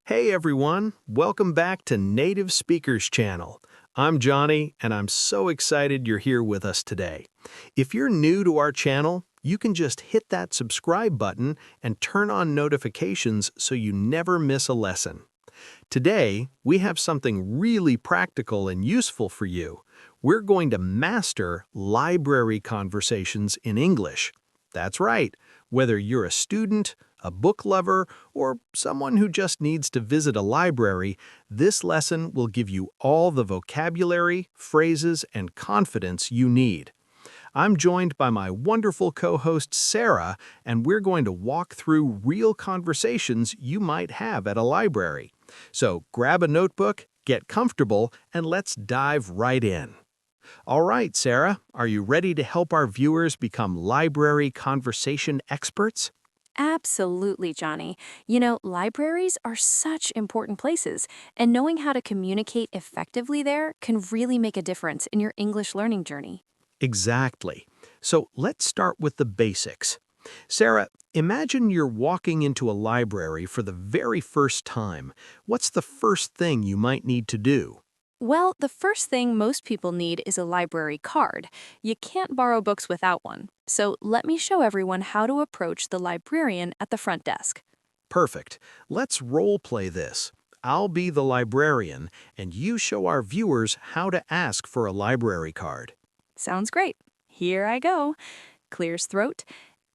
Hey everyone, welcome back to Native Speakers Channel. I'm Johnny, and I'm so excited you're here with us today. If you're new to our channel, you can just hit that subscribe button and turn on notifications so you never miss a lesson. Today, we have something really practical and useful for you. We're going to master library conversations in English. That's right, whether you're a student, a book lover, or someone who just needs to visit a library, this lesson will give you all the vocabulary, phrases, and confidence you need. I'm joined by my wonderful co-host Sarah, and we're going to walk through real conversations you might have at a library. So grab a notebook, get comfortable, and let's dive right in. All right, Sarah, are you ready to help our viewers become library conversation experts? Absolutely, Johnny. Libraries are such important places, and knowing how to communicate effectively there can really make a difference in your English learning journey. Exactly. So let's start with the basics. Sarah, imagine you're walking into a library for the very first time. What's the first thing you might need to do? Well, the first thing most people need is a library card. You can't borrow books without one. So let me show everyone how to approach the librarian at the front desk. Perfect. Let's role play this. I'll be the librarian, and you show our viewers how to ask for a library card. Sounds great. Here I go. Clears throat.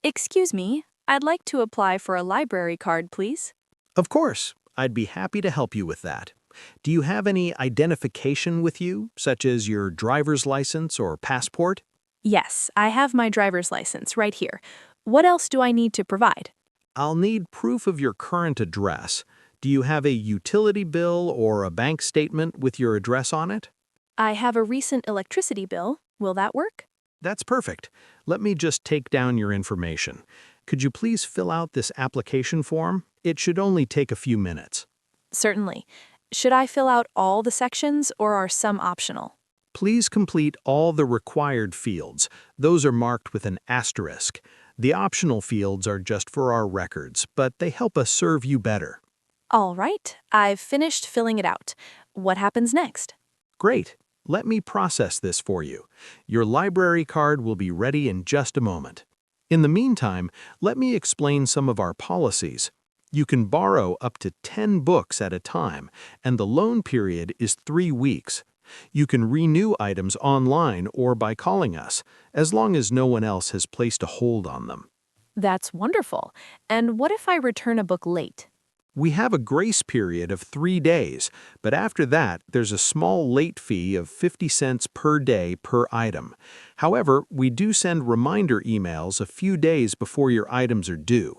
Excuse me, I'd like to apply for a library card, please. Of course, I'd be happy to help you with that. Do you have any identification with you, such as your driver's license or passport? Yes, I have my driver's license right here. What else do I need to provide? I'll need proof of your current address. Do you have a utility bill or a bank statement with your address on it? I have a recent electricity bill. Will that work? That's perfect. Let me just take down your information. Could you please fill out this application form? It should only take a few minutes. Certainly. Should I fill out all the sections or are some optional? Please complete all the required fields. Those are marked with an asterisk. The optional fields are just for our records, but they help us serve you better. All right, I've finished filling it out. What happens next? Great. Let me process this for you. Your library card will be ready in just a moment. In the meantime, let me explain some of our policies. You can borrow up to 10 books at a time, and the loan period is 3 weeks. You can renew items online or by calling us, as long as no one else has placed a hold on them. That's wonderful. And what if I return a book late? We have a grace period of 3 days, but after that, there's a small late fee of 50 cents per day per item. However, we do send reminder emails a few days before your items are due.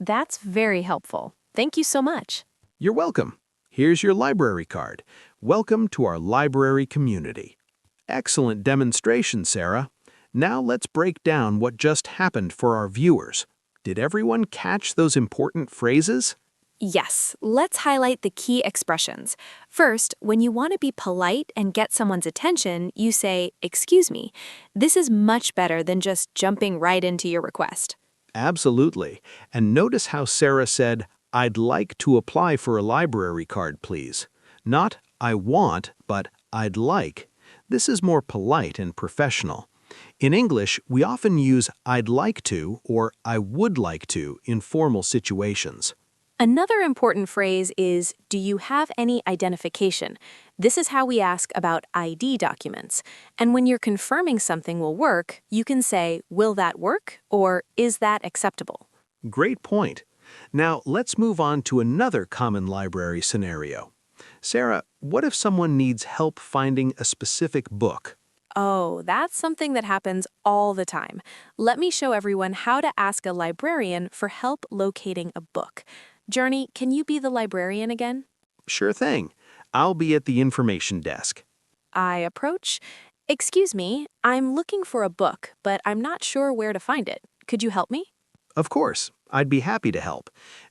That's very helpful. Thank you so much. You're welcome. Here's your library card. Welcome to our library community. Excellent demonstration, Sarah. Now let's break down what just happened for our viewers. Did everyone catch those important phrases? Yes, let's highlight the key expressions. First, when you want to be polite and get someone's attention, you say, "Excuse me." This is much better than just jumping right into your request. Absolutely. And notice how Sarah said, "I'd like to apply for a library card, please." Not "I want," but "I'd like." This is more polite and professional. In English, we often use "I'd like to" or "I would like to" in formal situations. Another important phrase is, "Do you have any identification?" This is how we ask about ID documents. And when you're confirming something will work, you can say, "Will that work?" or "Is that acceptable?" Great point. Now, let's move on to another common library scenario. Sarah, what if someone needs help finding a specific book? Oh, that's something that happens all the time. Let me show everyone how to ask a librarian for help locating a book. Journey, can you be the librarian again? Sure thing. I'll be at the information desk. I approach. "Excuse me, I'm looking for a book, but I'm not sure where to find it. Could you help me?" Of course, I'd be happy to help.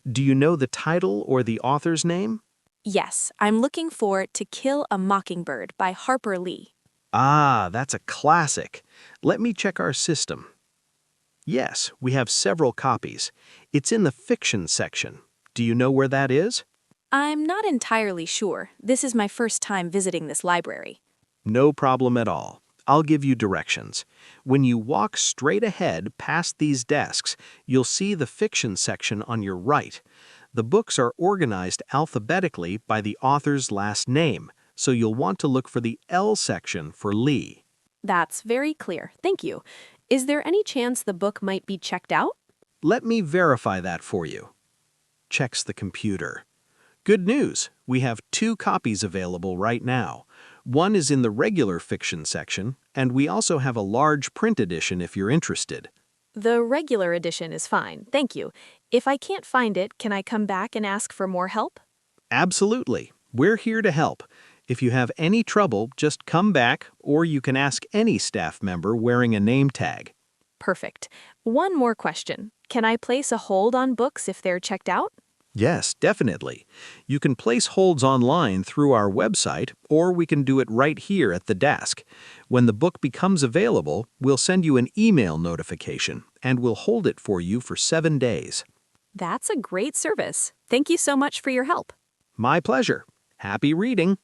Do you know the title or the author's name? Yes, I'm looking for To Kill a Mockingbird by Harper Lee. Ah, that's a classic. Let me check our system. Yes, we have several copies. It's in the fiction section. Do you know where that is? I'm not entirely sure. This is my first time visiting this library. No problem at all. I'll give you directions. When you walk straight ahead past these desks, you'll see the fiction section on your right. The books are organized alphabetically by the author's last name, so you'll want to look for the L section for Lee. That's very clear. Thank you. Is there any chance the book might be checked out? Let me verify that for you. Checks the computer. Good news, we have 2 copies available right now. One is in the regular fiction section, and we also have a large print edition if you're interested. The regular edition is fine, thank you. If I can't find it, can I come back and ask for more help? Absolutely. We're here to help. If you have any trouble, just come back, or you can ask any staff member wearing a name tag. Perfect. One more question. Can I place a hold on books if they're checked out? Yes, definitely. You can place holds online through our website, or we can do it right here at the desk. When the book becomes available, we'll send you an email notification, and we'll hold it for you for 7 days. That's a great service. Thank you so much for your help. My pleasure. Happy reading.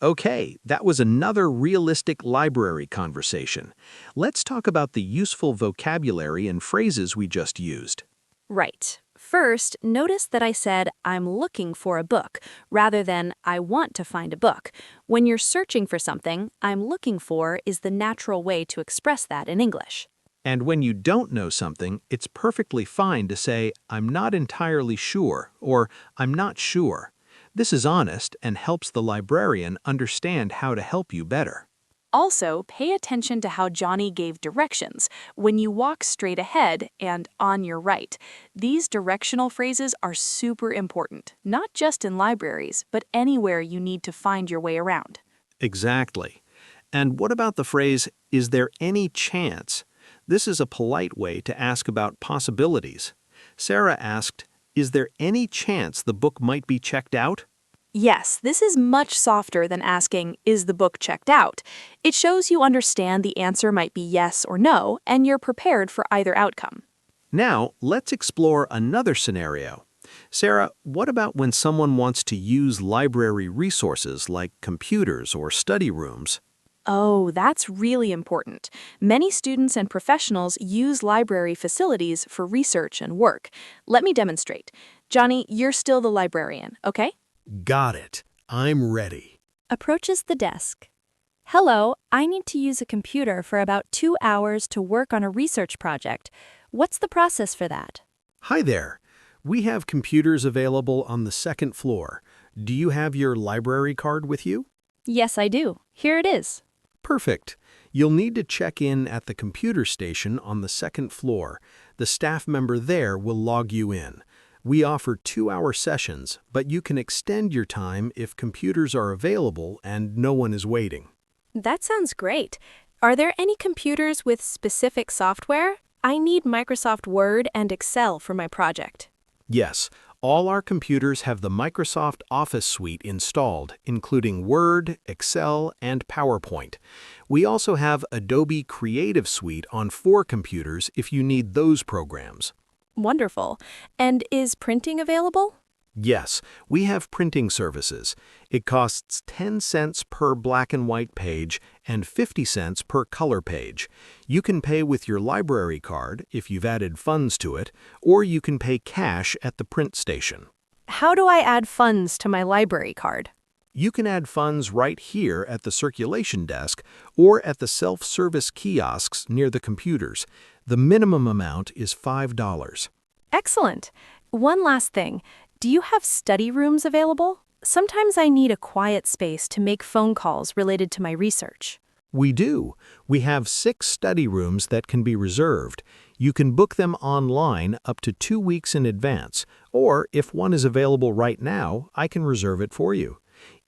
Okay, that was another realistic library conversation. Let's talk about the useful vocabulary and phrases we just used. Right. First, notice that I said I'm looking for a book rather than I want to find a book. When you're searching for something, I'm looking for is the natural way to express that in English. And when you don't know something, it's perfectly fine to say, I'm not entirely sure, or I'm not sure. This is honest and helps the librarian understand how to help you better. Also, pay attention to how Johnny gave directions when you walk straight ahead and on your right. These directional phrases are super important, not just in libraries, but anywhere you need to find your way around. Exactly. And what about the phrase, is there any chance? This is a polite way to ask about possibilities. Sarah asked, is there any chance the book might be checked out? Yes, this is much softer than asking, is the book checked out? It shows you understand the answer might be yes or no, and you're prepared for either outcome. Now, let's explore another scenario. Sarah, what about when someone wants to use library resources like computers or study rooms? Oh, that's really important. Many students and professionals use library facilities for research and work. Let me demonstrate. Johnny, you're still the librarian, okay? Got it. I'm ready. Approaches the desk. Hello, I need to use a computer for about 2 hours to work on a research project. What's the process for that? Hi there. We have computers available on the 2nd floor. Do you have your library card with you? Yes, I do. Here it is. Perfect. You'll need to check in at the computer station on the 2nd floor. The staff member there will log you in. We offer 2-hour sessions, but you can extend your time if computers are available and no one is waiting. That sounds great. Are there any computers with specific software? I need Microsoft Word and Excel for my project. Yes, all our computers have the Microsoft Office suite installed, including Word, Excel, and PowerPoint. We also have Adobe Creative Suite on 4 computers if you need those programs. Wonderful. And is printing available? Yes, we have printing services. It costs 10 cents per black and white page and 50 cents per color page. You can pay with your library card if you've added funds to it, or you can pay cash at the print station. How do I add funds to my library card? You can add funds right here at the circulation desk or at the self-service kiosks near the computers. The minimum amount is $5. Excellent. One last thing. Do you have study rooms available? Sometimes I need a quiet space to make phone calls related to my research. We do. We have 6 study rooms that can be reserved. You can book them online up to 2 weeks in advance, or if one is available right now, I can reserve it for you.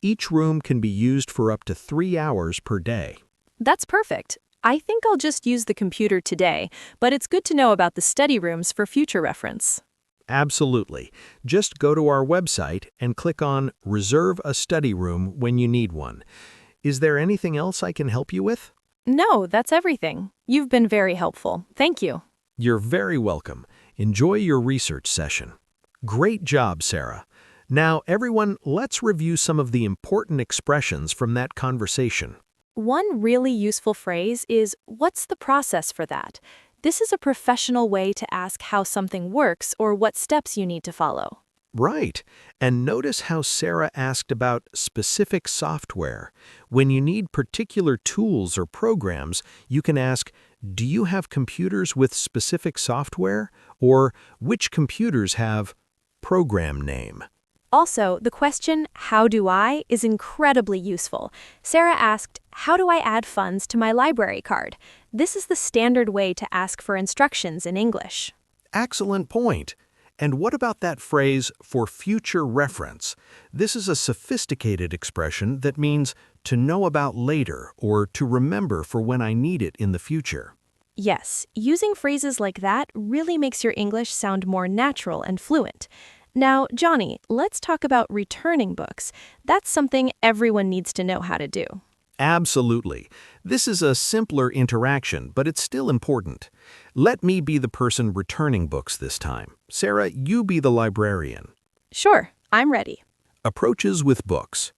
Each room can be used for up to 3 hours per day. That's perfect. I think I'll just use the computer today, but it's good to know about the study rooms for future reference. Absolutely. Just go to our website and click on Reserve a Study Room when you need one. Is there anything else I can help you with? No, that's everything. You've been very helpful. Thank you. You're very welcome. Enjoy your research session. Great job, Sarah. Now, everyone, let's review some of the important expressions from that conversation. One really useful phrase is, "What's the process for that?" This is a professional way to ask how something works or what steps you need to follow. Right. And notice how Sarah asked about specific software. When you need particular tools or programs, you can ask, do you have computers with specific software? Or which computers have program name? Also, the question, "How do I?" is incredibly useful. Sarah asked, "How do I add funds to my library card?" This is the standard way to ask for instructions in English. Excellent point. And what about that phrase, for future reference? This is a sophisticated expression that means to know about later or to remember for when I need it in the future. Yes, using phrases like that really makes your English sound more natural and fluent. Now, Johnny, let's talk about returning books. That's something everyone needs to know how to do. Absolutely. This is a simpler interaction, but it's still important. Let me be the person returning books this time. Sarah, you be the librarian. Sure, I'm ready. Approaches with books.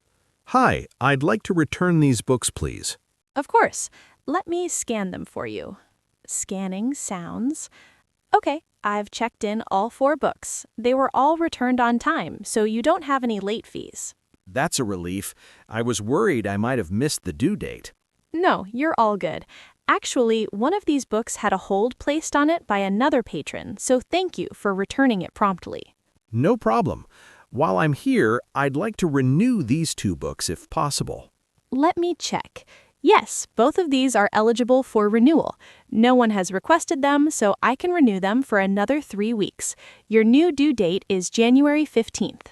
Hi, I'd like to return these books, please. Of course. Let me scan them for you. Scanning sounds. Okay, I've checked in all 4 books. They were all returned on time, so you don't have any late fees. That's a relief. I was worried I might have missed the due date. No, you're all good. Actually, one of these books had a hold placed on it by another patron, so thank you for returning it promptly. No problem. While I'm here, I'd like to renew these 2 books if possible. Let me check. Yes, both of these are eligible for renewal. No one has requested them, so I can renew them for another 3 weeks. Your new due date is January 15th.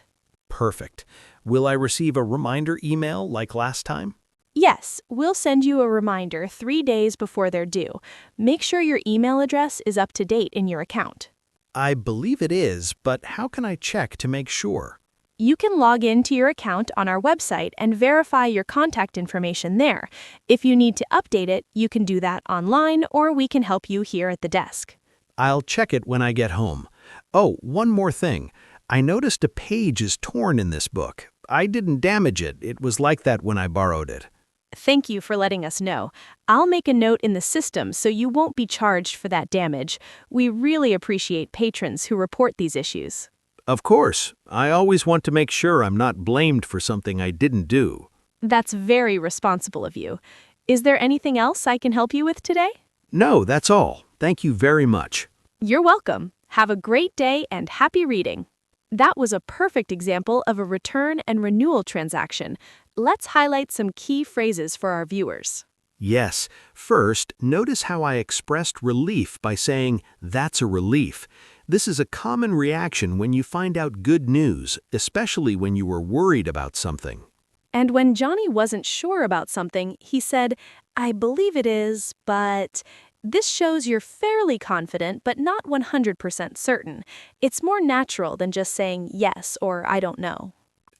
Perfect. Will I receive a reminder email like last time? Yes, we'll send you a reminder 3 days before they're due. Make sure your email address is up to date in your account. I believe it is, but how can I check to make sure? You can log into your account on our website and verify your contact information there. If you need to update it, you can do that online, or we can help you here at the desk. I'll check it when I get home. Oh, one more thing. I noticed a page is torn in this book. I didn't damage it. It was like that when I borrowed it. Thank you for letting us know. I'll make a note in the system so you won't be charged for that damage. We really appreciate patrons who report these issues. Of course. I always want to make sure I'm not blamed for something I didn't do. That's very responsible of you. Is there anything else I can help you with today? No, that's all. Thank you very much. You're welcome. Have a great day and happy reading. That was a perfect example of a return and renewal transaction. Let's highlight some key phrases for our viewers. Yes. First, notice how I expressed relief by saying, "That's a relief." This is a common reaction when you find out good news, especially when you were worried about something. And when Johnny wasn't sure about something, he said, "I believe it is, but..." This shows you're fairly confident, but not 100% certain. It's more natural than just saying yes or "I don't know."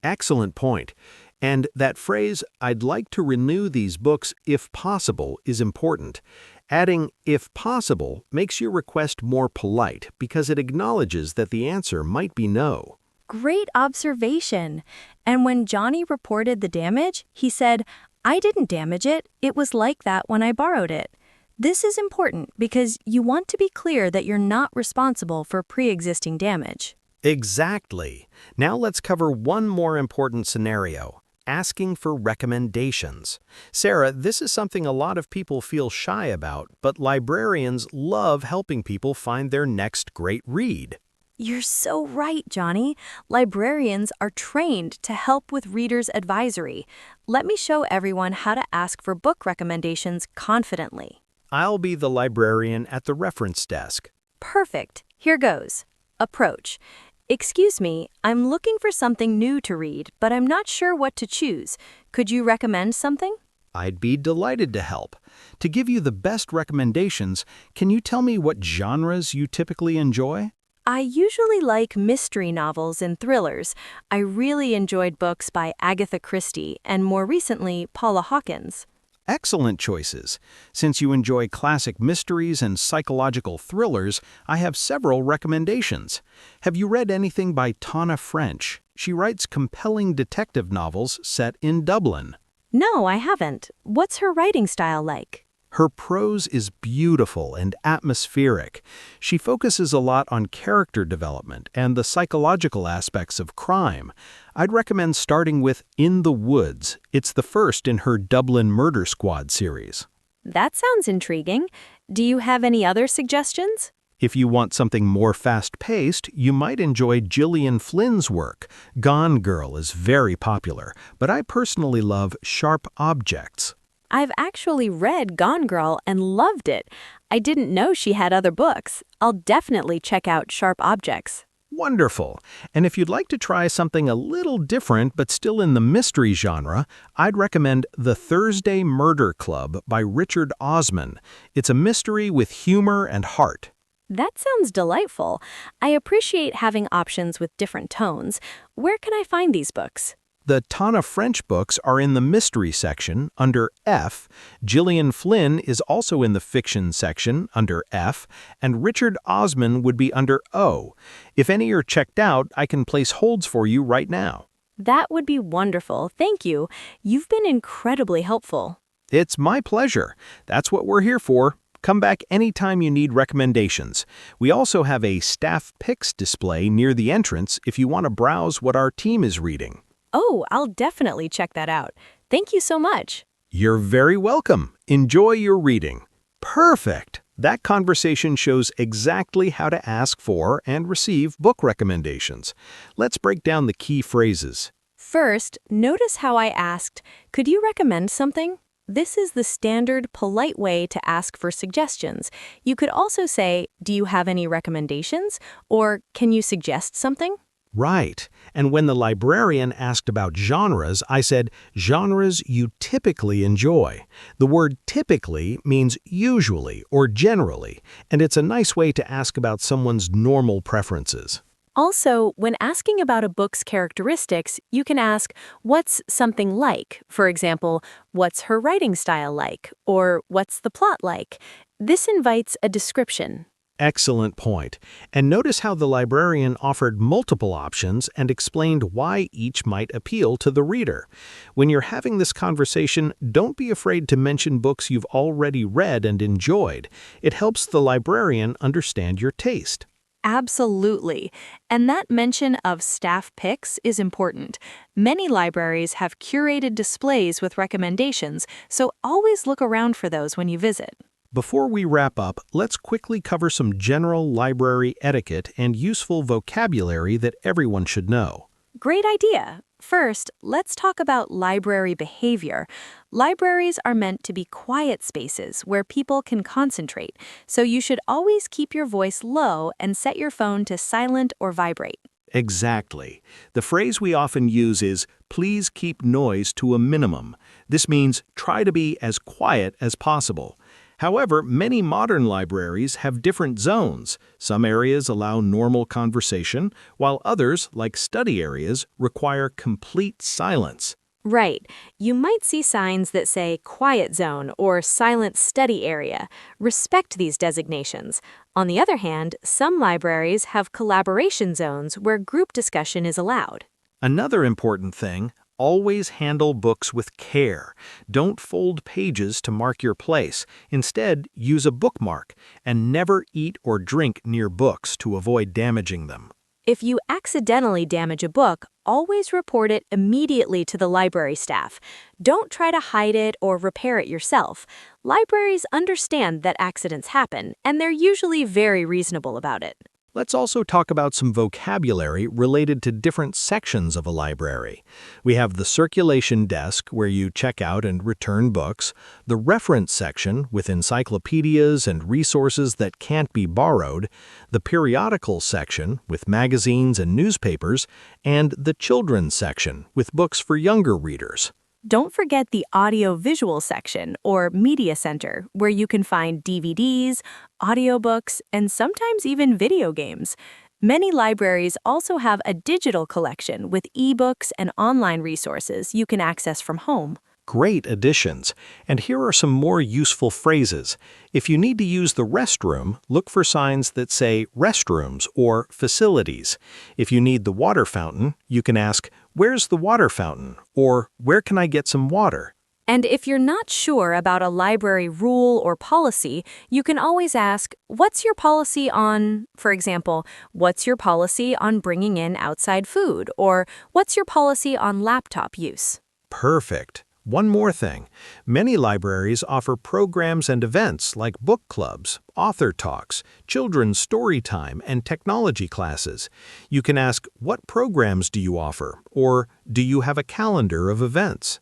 Excellent point. And that phrase, "I'd like to renew these books if possible," is important. Adding "if possible" makes your request more polite because it acknowledges that the answer might be no. Great observation. And when Johnny reported the damage, he said, "I didn't damage it. It was like that when I borrowed it." This is important because you want to be clear that you're not responsible for pre-existing damage. Exactly. Now let's cover one more important scenario, asking for recommendations. Sarah, this is something a lot of people feel shy about, but librarians love helping people find their next great read. You're so right, Johnny. Librarians are trained to help with readers' advisory. Let me show everyone how to ask for book recommendations confidently. I'll be the librarian at the reference desk. Perfect. Here goes. Approach. "Excuse me, I'm looking for something new to read, but I'm not sure what to choose. Could you recommend something?" I'd be delighted to help. To give you the best recommendations, can you tell me what genres you typically enjoy? I usually like mystery novels and thrillers. I really enjoyed books by Agatha Christie and more recently, Paula Hawkins. Excellent choices. Since you enjoy classic mysteries and psychological thrillers, I have several recommendations. Have you read anything by Tana French? She writes compelling detective novels set in Dublin. No, I haven't. What's her writing style like? Her prose is beautiful and atmospheric. She focuses a lot on character development and the psychological aspects of crime. I'd recommend starting with In the Woods. It's the first in her Dublin Murder Squad series. That sounds intriguing. Do you have any other suggestions? If you want something more fast-paced, you might enjoy Gillian Flynn's work. Gone Girl is very popular, but I personally love Sharp Objects. I've actually read Gone Girl and loved it. I didn't know she had other books. I'll definitely check out Sharp Objects. Wonderful. And if you'd like to try something a little different but still in the mystery genre, I'd recommend The Thursday Murder Club by Richard Osman. It's a mystery with humor and heart. That sounds delightful. I appreciate having options with different tones. Where can I find these books? The Tana French books are in the mystery section under F, Gillian Flynn is also in the fiction section under F, and Richard Osman would be under O. If any are checked out, I can place holds for you right now. That would be wonderful. Thank you. You've been incredibly helpful. It's my pleasure. That's what we're here for. Come back anytime you need recommendations. We also have a staff picks display near the entrance if you want to browse what our team is reading. Oh, I'll definitely check that out. Thank you so much. You're very welcome. Enjoy your reading. Perfect. That conversation shows exactly how to ask for and receive book recommendations. Let's break down the key phrases. First, notice how I asked, could you recommend something? This is the standard, polite way to ask for suggestions. You could also say, do you have any recommendations? Or can you suggest something? Right. And when the librarian asked about genres, I said, genres you typically enjoy. The word typically means usually or generally, and it's a nice way to ask about someone's normal preferences. Also, when asking about a book's characteristics, you can ask, what's something like? For example, what's her writing style like? Or what's the plot like? This invites a description. Excellent point. And notice how the librarian offered multiple options and explained why each might appeal to the reader. When you're having this conversation, don't be afraid to mention books you've already read and enjoyed. It helps the librarian understand your taste. Absolutely. And that mention of staff picks is important. Many libraries have curated displays with recommendations, so always look around for those when you visit. Before we wrap up, let's quickly cover some general library etiquette and useful vocabulary that everyone should know. Great idea. First, let's talk about library behavior. Libraries are meant to be quiet spaces where people can concentrate, so you should always keep your voice low and set your phone to silent or vibrate. Exactly. The phrase we often use is, please keep noise to a minimum. This means try to be as quiet as possible. However, many modern libraries have different zones. Some areas allow normal conversation, while others, like study areas, require complete silence. Right. You might see signs that say quiet zone or silent study area. Respect these designations. On the other hand, some libraries have collaboration zones where group discussion is allowed. Another important thing, always handle books with care. Don't fold pages to mark your place. Instead, use a bookmark, and never eat or drink near books to avoid damaging them. If you accidentally damage a book, always report it immediately to the library staff. Don't try to hide it or repair it yourself. Libraries understand that accidents happen, and they're usually very reasonable about it. Let's also talk about some vocabulary related to different sections of a library. We have the circulation desk, where you check out and return books, the reference section with encyclopedias and resources that can't be borrowed, the periodical section with magazines and newspapers, and the children's section with books for younger readers. Don't forget the audio-visual section, or media center, where you can find DVDs, audiobooks, and sometimes even video games. Many libraries also have a digital collection with ebooks and online resources you can access from home. great additions. And here are some more useful phrases. If you need to use the restroom, look for signs that say restrooms or facilities. If you need the water fountain, you can ask, "Where's the water fountain?" or "Where can I get some water?" And if you're not sure about a library rule or policy, you can always ask, what's your policy on, for example, what's your policy on bringing in outside food? Or what's your policy on laptop use? Perfect. One more thing. Many libraries offer programs and events like book clubs, author talks, children's story time, and technology classes. You can ask, "What programs do you offer?" or "Do you have a calendar of events?"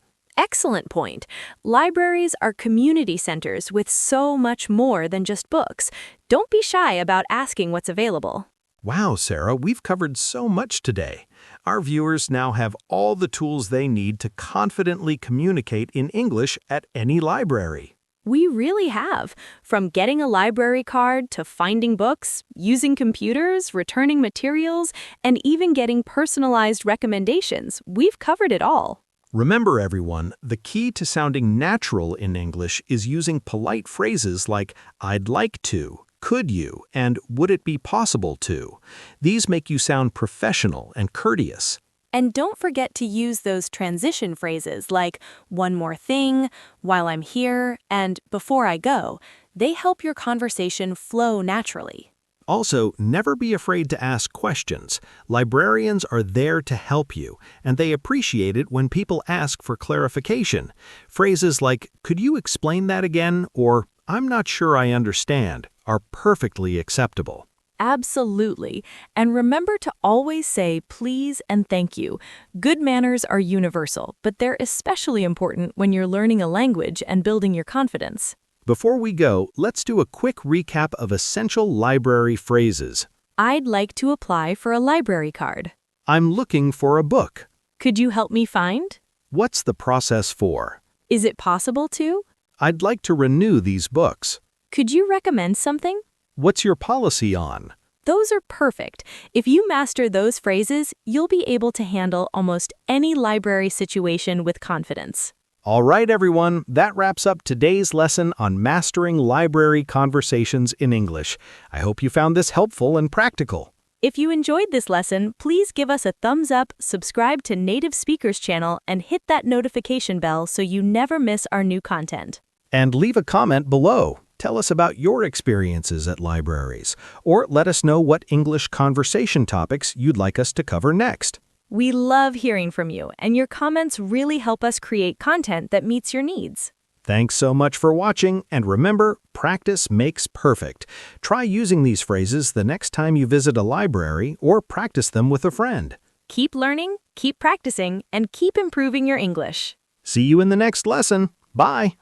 Excellent point. Libraries are community centers with so much more than just books. Don't be shy about asking what's available. Wow, Sarah, we've covered so much today. Our viewers now have all the tools they need to confidently communicate in English at any library. We really have. From getting a library card to finding books, using computers, returning materials, and even getting personalized recommendations, we've covered it all. Remember, everyone, the key to sounding natural in English is using polite phrases like "I'd like to," "Could you," and "Would it be possible to?" These make you sound professional and courteous. And don't forget to use those transition phrases like "one more thing," "while I'm here," and "before I go." They help your conversation flow naturally. Also, never be afraid to ask questions. Librarians are there to help you, and they appreciate it when people ask for clarification. Phrases like, "Could you explain that again?" or "I'm not sure I understand," are perfectly acceptable. Absolutely. And remember to always say please and thank you. Good manners are universal, but they're especially important when you're learning a language and building your confidence. Before we go, let's do a quick recap of essential library phrases. I'd like to apply for a library card. I'm looking for a book. Could you help me find? What's the process for? Is it possible to? I'd like to renew these books. Could you recommend something? What's your policy on? Those are perfect. If you master those phrases, you'll be able to handle almost any library situation with confidence. All right, everyone, that wraps up today's lesson on mastering library conversations in English. I hope you found this helpful and practical. If you enjoyed this lesson, please give us a thumbs up, subscribe to Native Speakers channel, and hit that notification bell so you never miss our new content. And leave a comment below. Tell us about your experiences at libraries, or let us know what English conversation topics you'd like us to cover next. We love hearing from you, and your comments really help us create content that meets your needs. Thanks so much for watching, and remember, practice makes perfect. Try using these phrases the next time you visit a library or practice them with a friend. Keep learning, keep practicing, and keep improving your English. See you in the next lesson. Bye!